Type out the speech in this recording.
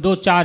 2-4